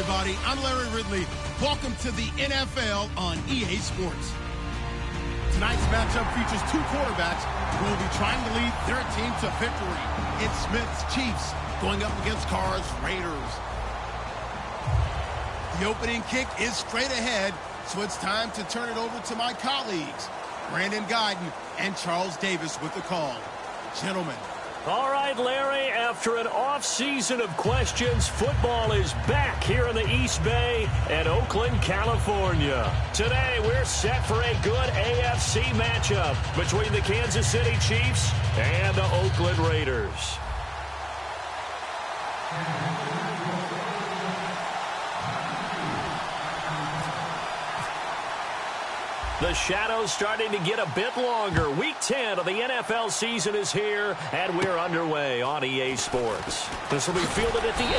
everybody. I'm Larry Ridley. Welcome to the NFL on EA Sports. Tonight's matchup features two quarterbacks who will be trying to lead their team to victory. It's Smith's Chiefs going up against Carr's Raiders. The opening kick is straight ahead, so it's time to turn it over to my colleagues, Brandon Guyton and Charles Davis with the call. Gentlemen. All right, Larry, after an off-season of questions, football is back here in the East Bay and Oakland, California. Today, we're set for a good AFC matchup between the Kansas City Chiefs and the Oakland Raiders. The shadow's starting to get a bit longer. Week 10 of the NFL season is here, and we're underway on EA Sports. This will be fielded at the 8.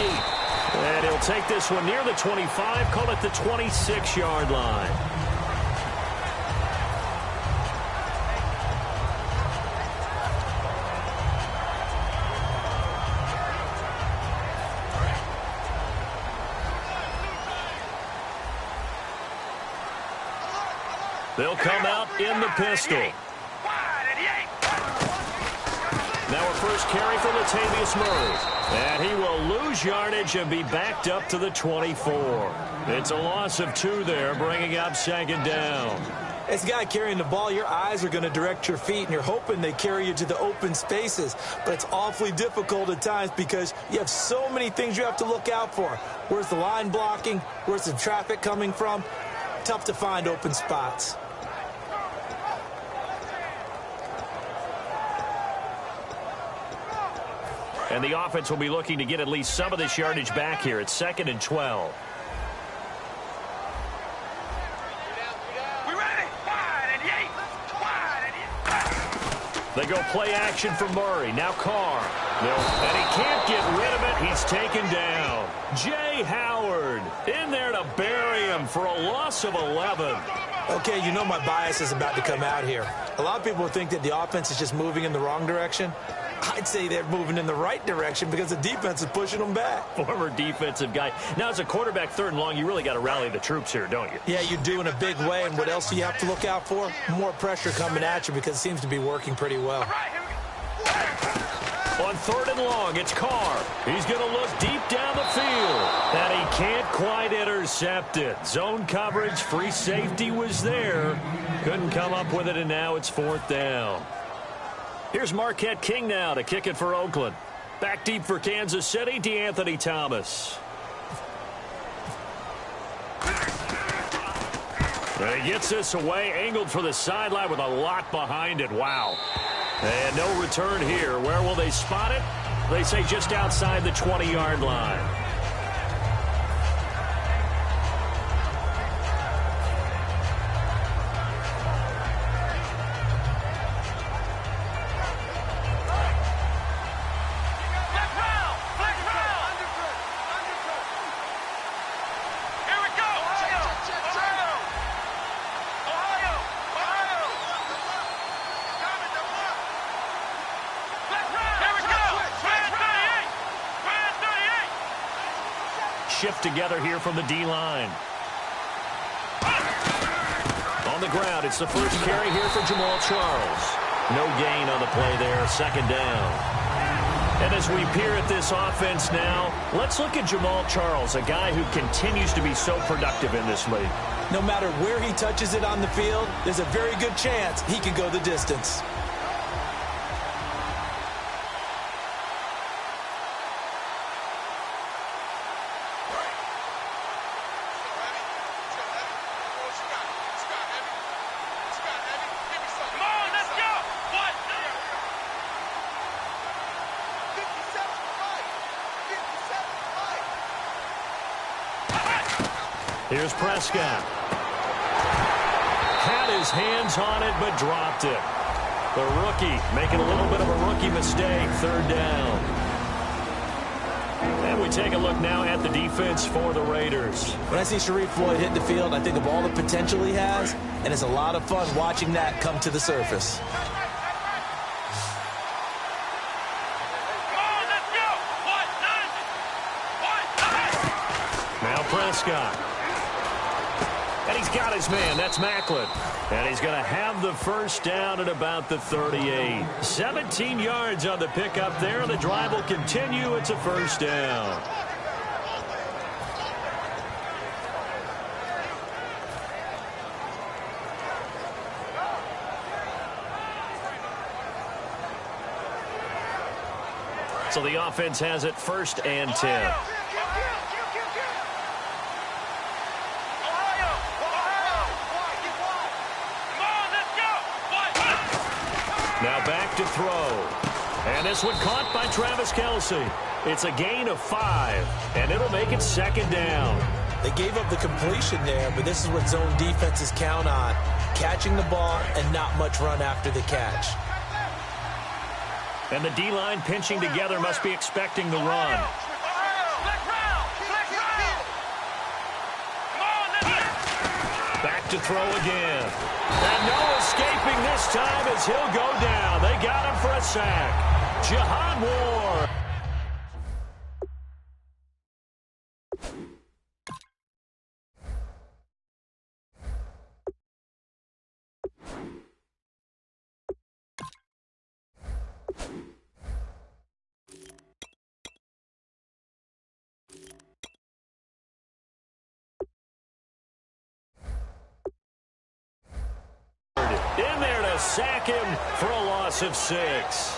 And he'll take this one near the 25, call it the 26-yard line. They'll come out in the pistol. Now a first carry for Latavius Murray. And he will lose yardage and be backed up to the 24. It's a loss of 2 there, bringing up second down. As a guy carrying the ball, your eyes are going to direct your feet, and you're hoping they carry you to the open spaces. But it's awfully difficult at times because you have so many things you have to look out for. Where's the line blocking? Where's the traffic coming from? Tough to find open spots. And the offense will be looking to get at least some of this yardage back here. It's 2nd and 12. They go play action for Murray. Now Carr. And he can't get rid of it. He's taken down. Jay Howard in there to bury him for a loss of 11. Okay, you know my bias is about to come out here. A lot of people think that the offense is just moving in the wrong direction. I'd say they're moving in the right direction because the defense is pushing them back. Former defensive guy. Now, as a quarterback, 3rd and long, you really got to rally the troops here, don't you? Yeah, you do in a big way. And what else do you have to look out for? More pressure coming at you because it seems to be working pretty well. On 3rd and long, it's Carr. He's going to look deep down the field. And he can't quite intercept it. Zone coverage, free safety was there. Couldn't come up with it, and now it's 4th down. Here's Marquette King now to kick it for Oakland. Back deep for Kansas City, DeAnthony Thomas. And he gets this away, angled for the sideline with a lot behind it. Wow. And no return here. Where will they spot it? They say just outside the 20-yard line. Shift together here from the D-line. On the ground, it's the first carry here for Jamal Charles. No gain on the play there, 2nd down. And as we peer at this offense now, let's look at Jamal Charles, a guy who continues to be so productive in this league. No matter where he touches it on the field, there's a very good chance he can go the distance. Here's Prescott. Had his hands on it, but dropped it. The rookie making a little bit of a rookie mistake, 3rd down. And we take a look now at the defense for the Raiders. When I see Sharif Floyd hit the field, I think of all the potential he has, and it's a lot of fun watching that come to the surface. Prescott. And he's got his man. That's Maclin. And he's going to have the first down at about the 38. 17 yards on the pickup there. The drive will continue. It's a first down. So the offense has it 1st and 10. Now back to throw. And this one caught by Travis Kelce. It's a gain of 5, and it'll make it 2nd down. They gave up the completion there, but this is what zone defenses count on. Catching the ball and not much run after the catch. And the D-line pinching together must be expecting the run. Back to throw again. And no escaping this time as he'll go down. They got him for a sack. Jihad Ward. In there to sack him for a loss of 6.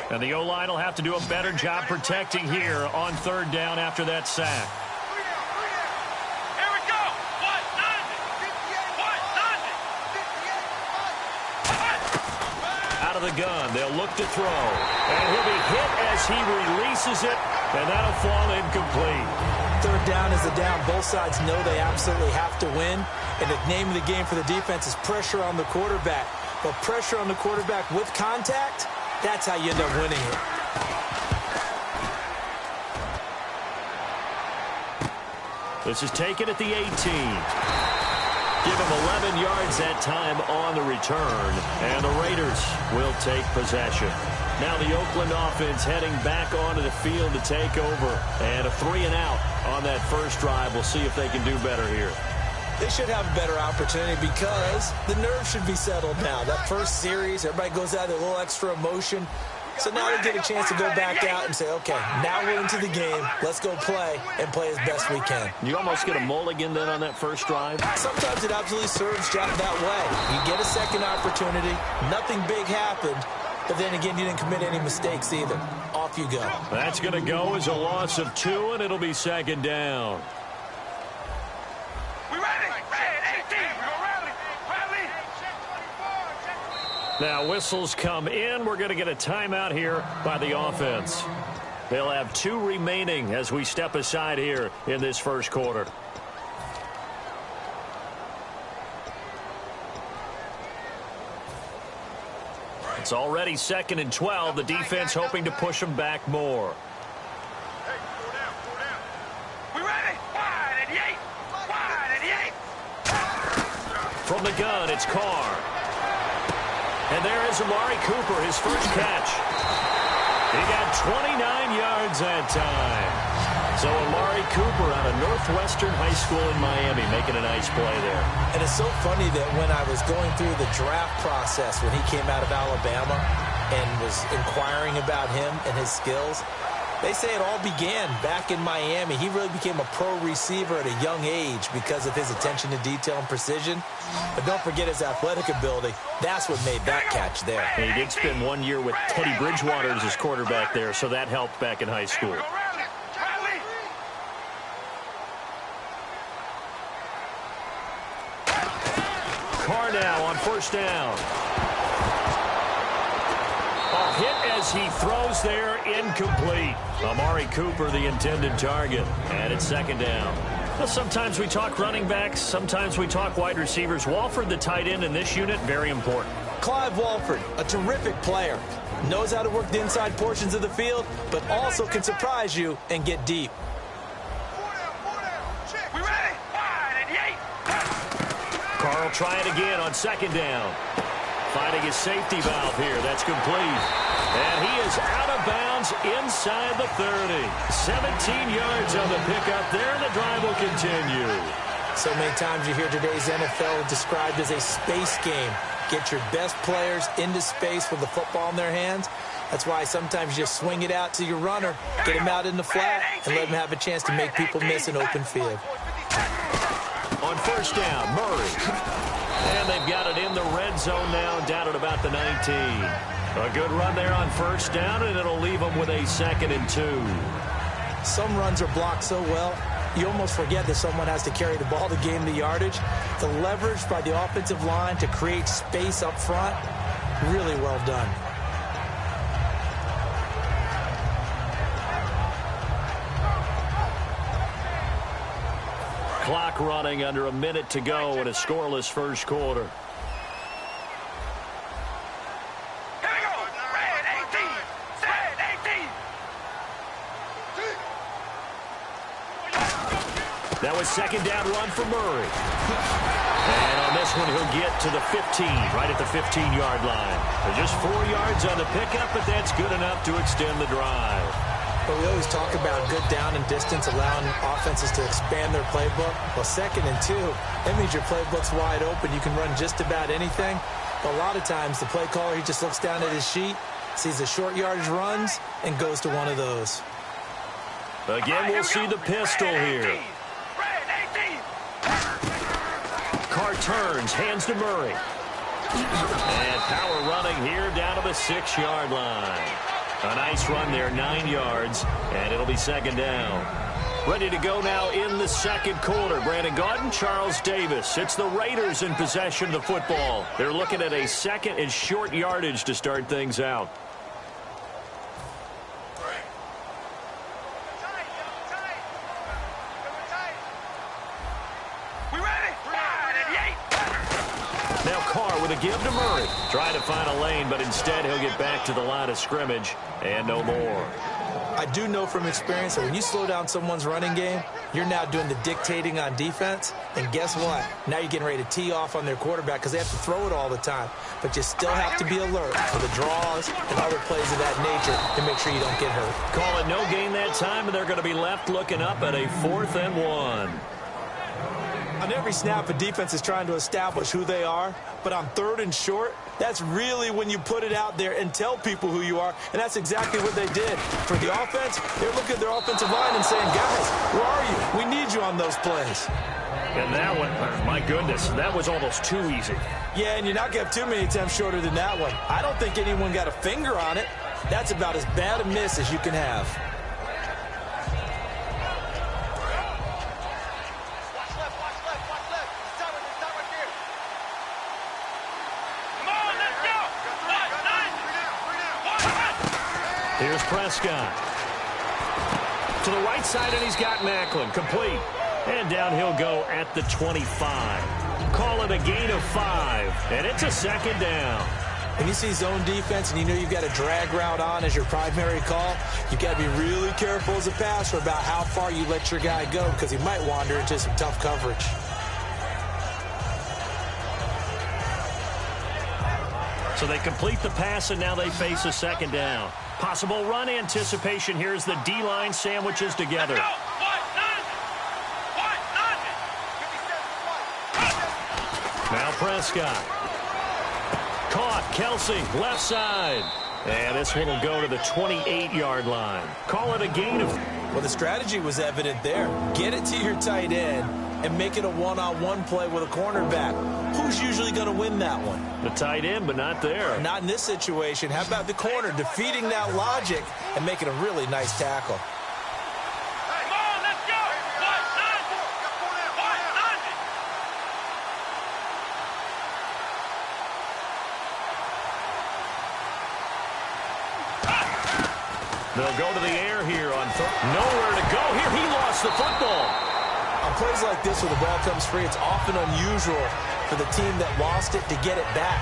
And the O-line will have to do a better job protecting here on 3rd down after that sack. The gun. They'll look to throw. And he'll be hit as he releases it, and that'll fall incomplete. 3rd down is the down. Both sides know they absolutely have to win, and the name of the game for the defense is pressure on the quarterback. But pressure on the quarterback with contact, that's how you end up winning it. This is taken at the 18. Give him 11 yards that time on the return, and the Raiders will take possession. Now the Oakland offense heading back onto the field to take over, and a 3-and-out on that first drive. We'll see if they can do better here. They should have a better opportunity because the nerves should be settled now. That first series, everybody goes out with a little extra emotion. So now they get a chance to go back out and say, okay, now we're into the game. Let's go play and play as best we can. You almost get a mulligan then on that first drive? Sometimes it absolutely serves that way. You get a second opportunity. Nothing big happened. But then again, you didn't commit any mistakes either. Off you go. That's going to go as a loss of 2, and it'll be 2nd down. We ready? 18. Now whistles come in. We're going to get a timeout here by the offense. They'll have 2 remaining as we step aside here in this first quarter. It's already 2nd and 12. The defense hoping to push them back more. We ready? Wide at the 8. Wide at the 8. From the gun, it's Carr. And there is Amari Cooper, his first catch. He got 29 yards that time. So Amari Cooper out of Northwestern High School in Miami making a nice play there. And it's so funny that when I was going through the draft process when he came out of Alabama and was inquiring about him and his skills, they say it all began back in Miami. He really became a pro receiver at a young age because of his attention to detail and precision. But don't forget his athletic ability. That's what made that catch there. And he did spend 1 year with Teddy Bridgewater as his quarterback there, so that helped back in high school. Carr now on first down. A hit as he throws there, incomplete. Amari Cooper, the intended target, and it's 2nd down. Well, sometimes we talk running backs, sometimes we talk wide receivers. Walford, the tight end in this unit, very important. Clive Walford, a terrific player. Knows how to work the inside portions of the field, but also can surprise you and get deep. We ready? try it again on second down. Finding his safety valve here. That's complete. And he is out of bounds inside the 30. 17 yards on the pickup there, and the drive will continue. So many times you hear today's NFL described as a space game. Get your best players into space with the football in their hands. That's why sometimes you just swing it out to your runner, get him out in the flat, and let him have a chance to make people miss an open field. On first down, Murray. And they've got it in the red zone now, down at about the 19. A good run there on first down, and it'll leave them with a 2nd and 2. Some runs are blocked so well, you almost forget that someone has to carry the ball to gain the yardage. The leverage by the offensive line to create space up front, really well done. Clock running, under a minute to go in a scoreless first quarter. Here we go. Red 18. Red 18. That was second down run for Murray. And on this one, he'll get to the 15, right at the 15-yard line. Just 4 yards on the pickup, but that's good enough to extend the drive. But we always talk about good down and distance, allowing offenses to expand their playbook. Well, 2nd and 2, that means your playbook's wide open. You can run just about anything. But a lot of times, the play caller, he just looks down at his sheet, sees the short yardage runs, and goes to one of those. Again, we'll see the pistol here. Carr turns, hands to Murray. And power running here down to the 6-yard line. A nice run there, 9 yards, and it'll be second down. Ready to go now in the second quarter. Brandon Gaudin, Charles Davis. It's the Raiders in possession of the football. They're looking at a 2nd and short yardage to start things out. We ready? Now Carr with a give to Murray. Trying to find a lane, but instead he'll get back to the line of scrimmage and no more. I do know from experience that when you slow down someone's running game, you're now doing the dictating on defense. And guess what? Now you're getting ready to tee off on their quarterback because they have to throw it all the time. But you still have to be alert for the draws and other plays of that nature to make sure you don't get hurt. Call it no gain that time, and they're going to be left looking up at a 4th and 1. On every snap, a defense is trying to establish who they are, but on 3rd and short, that's really when you put it out there and tell people who you are, and that's exactly what they did. For the offense, they're looking at their offensive line and saying, guys, where are you? We need you on those plays. And that one, my goodness, that was almost too easy. Yeah, and you're not going to have too many attempts shorter than that one. I don't think anyone got a finger on it. That's about as bad a miss as you can have. Here's Prescott. To the right side, and he's got Macklin. Complete. And down he'll go at the 25. Call it a gain of 5. And it's a second down. When you see zone defense and you know you've got a drag route on as your primary call, you've got to be really careful as a passer about how far you let your guy go because he might wander into some tough coverage. So they complete the pass, and now they face a second down. Possible run anticipation. Here's the D-line sandwiches together. Now Prescott. Caught. Kelsey, left side. And this one will go to the 28-yard line. Call it a gain of... Well, the strategy was evident there. Get it to your tight end and make it a one-on-one play with a cornerback. Who's usually going to win that one? The tight end, but not there. Not in this situation. How about the corner defeating that logic and making a really nice tackle? Come on, let's go! They'll go to the air here on third. Nowhere to go here. He lost the football. On plays like this where the ball comes free, it's often unusual for the team that lost it to get it back.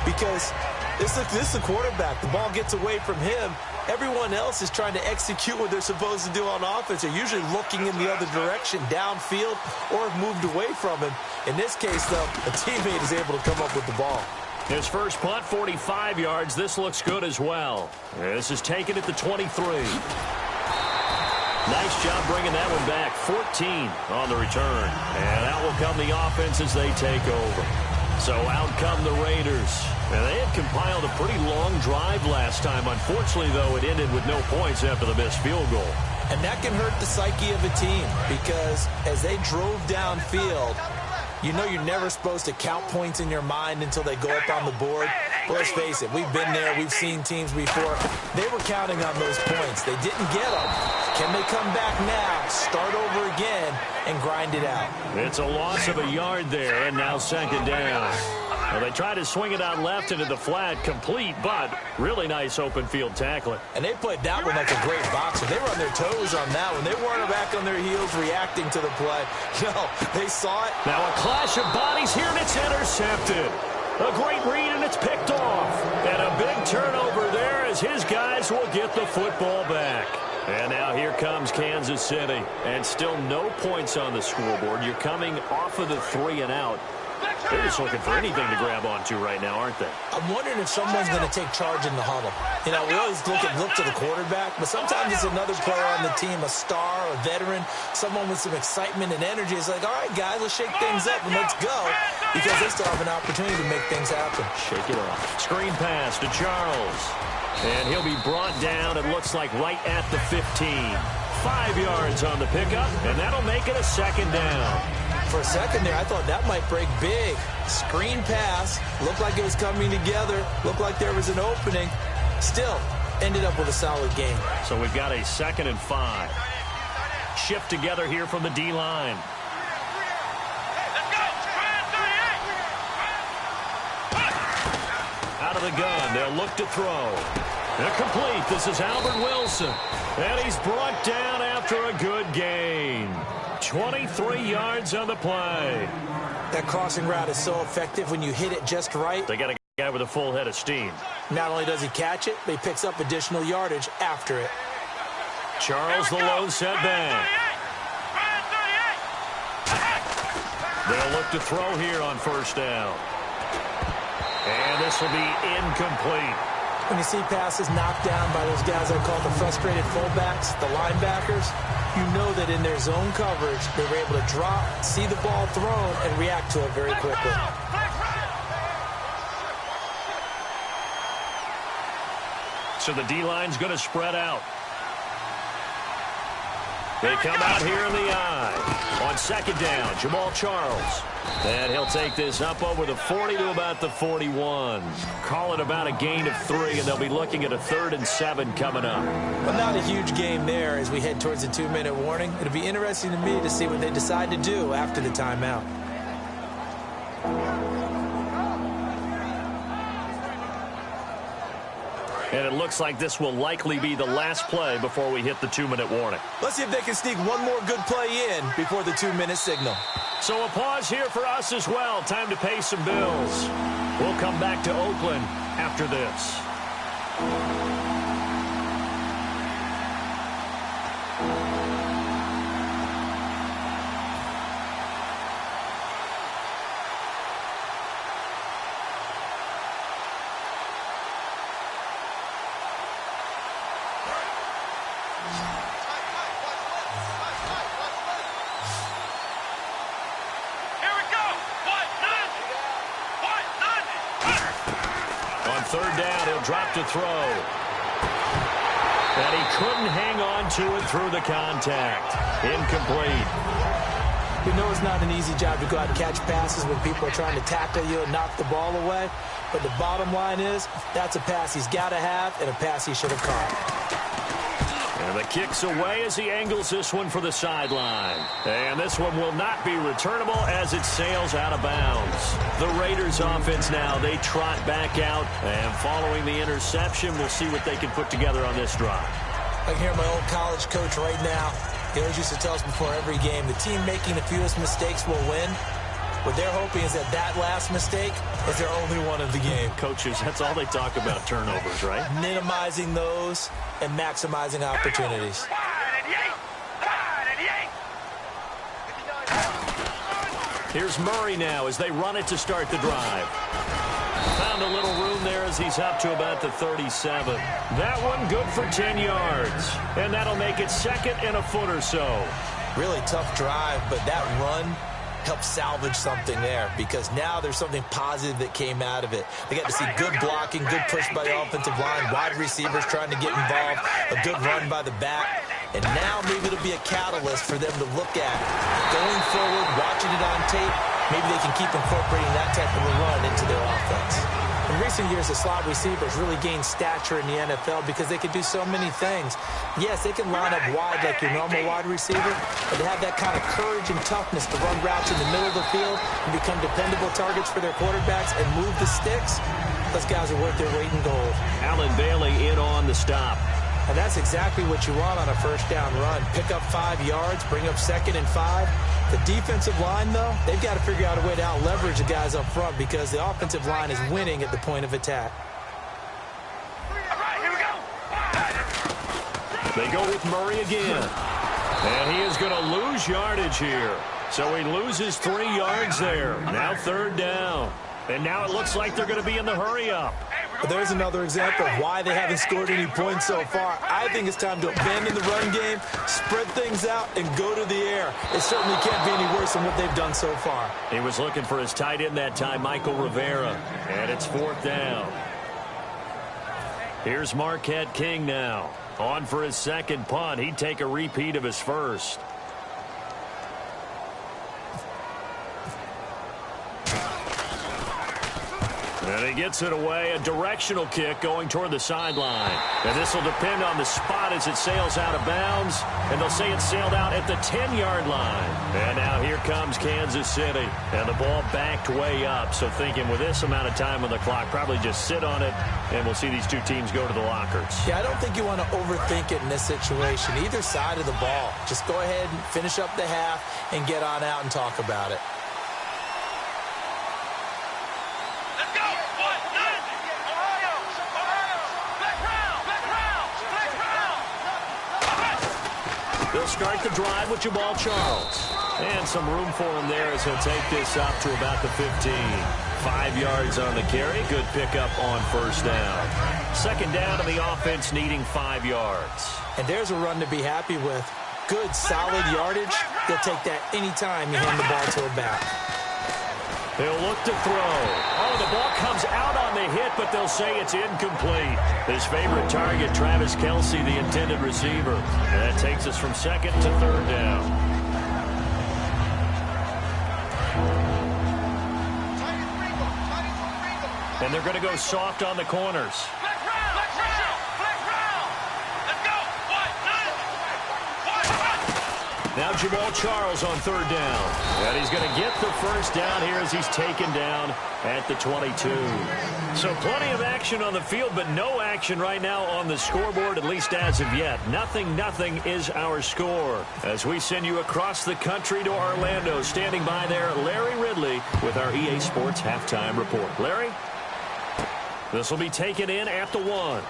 Because this is the quarterback. The ball gets away from him, everyone else is trying to execute what they're supposed to do on offense. They're usually looking in the other direction, downfield, or have moved away from him. In this case, though, a teammate is able to come up with the ball. His first punt, 45 yards. This looks good as well. This is taken at the 23. Nice job bringing that one back. 14 on the return. And out will come the offense as they take over. So out come the Raiders. And they had compiled a pretty long drive last time. Unfortunately, though, it ended with no points after the missed field goal. And that can hurt the psyche of a team because as they drove downfield, you know you're never supposed to count points in your mind until they go up on the board. But let's face it, we've been there. We've seen teams before. They were counting on those points. They didn't get them. Can they come back now, start over again, and grind it out? It's a loss of a yard there, and now second down. Well, they try to swing it out left into the flat, complete, but really nice open field tackling. And they played that one like a great boxer. They were on their toes on that one. They weren't back on their heels reacting to the play. No, they saw it. Now a clash of bodies here, and it's intercepted. A great read, and it's picked off. And a big turnover there as his guys will get the football back. And now here comes Kansas City. And still no points on the scoreboard. You're coming off of the 3 and out. They're just looking for anything to grab onto right now, aren't they? I'm wondering if someone's going to take charge in the huddle. You know, we always look to the quarterback, but sometimes it's another player on the team, a star, a veteran, someone with some excitement and energy. It's like, all right, guys, let's shake things up and let's go, because they still have an opportunity to make things happen. Shake it off. Screen pass to Charles. And he'll be brought down, it looks like, right at the 15. 5 yards on the pickup, and that'll make it a second down. For a second there, I thought that might break big. Screen pass. Looked like it was coming together. Looked like there was an opening. Still, ended up with a solid game. So we've got a 2nd and 5. Shift together here from the D-line. Out of the gun, they'll look to throw. They're complete. This is Albert Wilson. And he's brought down after a good gain. 23 yards on the play. That crossing route is so effective when you hit it just right. They got a guy with a full head of steam. Not only does he catch it, but he picks up additional yardage after it. Charles the lone setback. They'll look to throw here on first down. And this will be incomplete. When you see passes knocked down by those guys I call the frustrated fullbacks, the linebackers, you know that in their zone coverage, they were able to drop, see the ball thrown, and react to it very quickly. So the D-line's going to spread out. They come out here in the eye. On second down, Jamal Charles. And he'll take this up over the 40 to about the 41. Call it about a gain of 3, and they'll be looking at a 3rd and 7 coming up. But not a huge game there as we head towards the 2-minute warning. It'll be interesting to me to see what they decide to do after the timeout. And it looks like this will likely be the last play before we hit the 2-minute warning. Let's see if they can sneak one more good play in before the 2-minute signal. So a pause here for us as well. Time to pay some bills. We'll come back to Oakland after this. Third down, he'll drop to throw. And he couldn't hang on to it through the contact. Incomplete. We know it's not an easy job to go out and catch passes when people are trying to tackle you and knock the ball away. But the bottom line is, that's a pass he's got to have and a pass he should have caught. And the kick's away as he angles this one for the sideline. And this one will not be returnable as it sails out of bounds. The Raiders offense now, they trot back out. And following the interception, we'll see what they can put together on this drive. I can hear my old college coach right now. He always used to tell us before every game, the team making the fewest mistakes will win. What they're hoping is that that last mistake is their only one of the game. Coaches, that's all they talk about, turnovers, right? Minimizing those and maximizing opportunities. Here's Murray now as they run it to start the drive. Found a little room there as he's up to about the 37. That one good for 10 yards. And that'll make it second and a foot or so. Really tough drive, but that run helped salvage something there because now there's something positive that came out of it. They got to see good blocking, good push by the offensive line, wide receivers trying to get involved, a good run by the back. And now maybe it'll be a catalyst for them to look at going forward, watching it on tape. Maybe they can keep incorporating that type of a run into their offense. In recent years, the slot receivers really gained stature in the NFL because they can do so many things. Yes, they can line up wide like your normal wide receiver, but to have that kind of courage and toughness to run routes in the middle of the field and become dependable targets for their quarterbacks and move the sticks, those guys are worth their weight in gold. Allen Bailey in on the stop. And that's exactly what you want on a first down run. Pick up 5 yards, bring up 2nd and 5. The defensive line, though, they've got to figure out a way to out-leverage the guys up front because the offensive line is winning at the point of attack. All right, here we go. They go with Murray again. And he is going to lose yardage here. So he loses 3 yards there. Now 3rd down. And now it looks like they're going to be in the hurry-up. But there's another example of why they haven't scored any points so far. I think it's time to abandon the run game, spread things out, and go to the air. It certainly can't be any worse than what they've done so far. He was looking for his tight end that time, Michael Rivera. And it's 4th down. Here's Marquette King now. On for his 2nd punt. He'd take a repeat of his first. And he gets it away. A directional kick going toward the sideline. And this will depend on the spot as it sails out of bounds. And they'll say it sailed out at the 10-yard line. And now here comes Kansas City. And the ball backed way up. So thinking with this amount of time on the clock, probably just sit on it. And we'll see these two teams go to the lockers. Yeah, I don't think you want to overthink it in this situation. Either side of the ball. Just go ahead and finish up the half and get on out and talk about it. They'll start the drive with Jamal Charles. And some room for him there as he'll take this up to about the 15. 5 yards on the carry. Good pickup on 1st down. 2nd down and the offense needing 5 yards. And there's a run to be happy with. Good, solid yardage. They'll take that anytime you hand the ball to a back. He'll look to throw. Oh, the ball comes out on the hit, but they'll say it's incomplete. His favorite target, Travis Kelce, the intended receiver. And that takes us from 2nd to 3rd down. And they're going to go soft on the corners. Now Jamal Charles on 3rd down. And he's going to get the 1st down here as he's taken down at the 22. So plenty of action on the field, but no action right now on the scoreboard, at least as of yet. 0-0 is our score. As we send you across the country to Orlando, standing by there, Larry Ridley with our EA Sports Halftime Report. Larry? This will be taken in at the 1.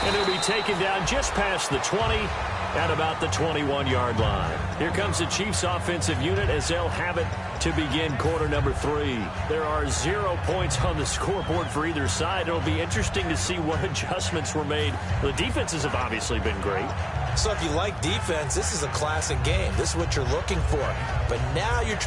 And it'll be taken down just past the 20 at about the 21-yard line. Here comes the Chiefs offensive unit as they'll have it to begin quarter number 3. There are 0 points on the scoreboard for either side. It'll be interesting to see what adjustments were made. The defenses have obviously been great. So if you like defense, this is a classic game. This is what you're looking for. But now you're